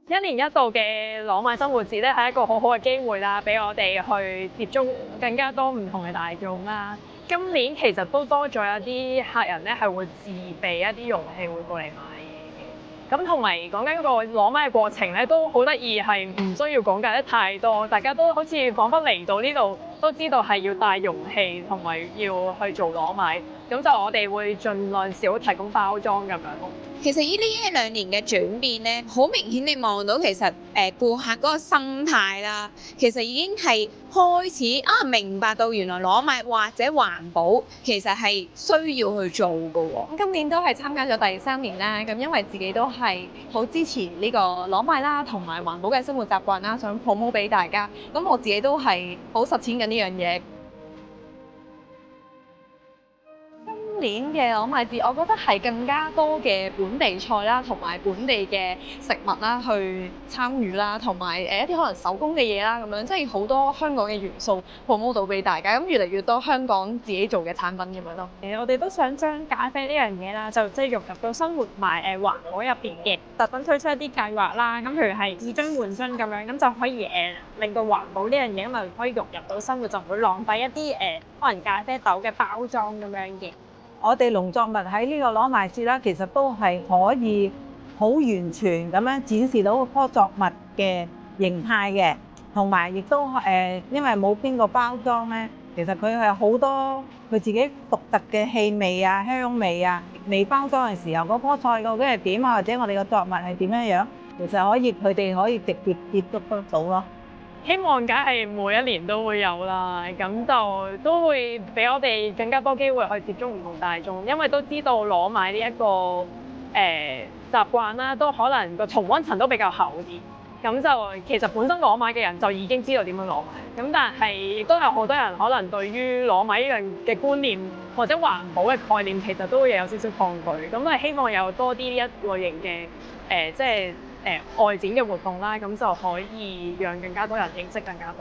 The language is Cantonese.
一年一度嘅攞買生活節咧，係一個好好嘅機會啦，俾我哋去接觸更加多唔同嘅大眾啦。今年其實都多咗一啲客人咧，係會自備一啲容器會過嚟買嘢嘅。咁同埋講緊個攞買嘅過程咧，都好得意，係唔需要講解得太多，大家都好似彷彿嚟到呢度都知道係要帶容器同埋要去做攞買。咁就我哋會盡量少提供包裝咁樣咯。其實呢一兩年嘅轉變咧，好明顯你望到其實顧客嗰個心態啦，其實已經係開始明白到原來攞買或者環保其實係需要去做㗎喎。今年都係參加咗第3年啦，咁因為自己都係好支持呢個攞買啦，同埋環保嘅生活習慣啦，想 promote 俾大家。咁我自己都係好實踐緊呢樣嘢。今年嘅攞買節，我覺得係更加多嘅本地菜啦，同埋本地嘅食物啦，去參與啦，同埋一啲可能手工嘅嘢啦，咁樣即係好多香港嘅元素 promote 到俾大家，咁越嚟越多香港自己做嘅產品咁樣咯。我哋都想將咖啡呢樣嘢啦，就即係融入到生活埋環保入邊嘅，特登推出一啲計劃啦。咁譬如係以樽換樽咁樣，咁就可以令到環保呢樣嘢咁就可以融入到生活，就唔會浪費一啲可能咖啡豆嘅包裝咁樣嘅。我哋農作物喺呢個攞買節啦，其實都係可以好完全咁樣展示到嗰個作物嘅形態嘅，同埋亦都因為冇經過包裝咧，其實佢係好多佢自己獨特嘅氣味啊、香味啊。未包裝嘅時候，嗰棵菜究竟係點啊，或者我哋嘅作物係點樣樣，其實佢哋可以直接接觸得到咯。希望梗係每一年都會有啦，咁就都會俾我哋更加多機會去接觸唔同大眾，因為都知道攞買呢一個習慣啦，都可能個同溫層都比較厚啲。咁就其實本身攞買嘅人就已經知道點樣攞買，咁但係亦都有好多人可能對於攞買呢樣嘅觀念或者環保嘅概念，其實都會有少少抗拒。咁係希望有多啲呢一類型嘅即係外展嘅活動啦，咁就可以讓更加多人認識更加好。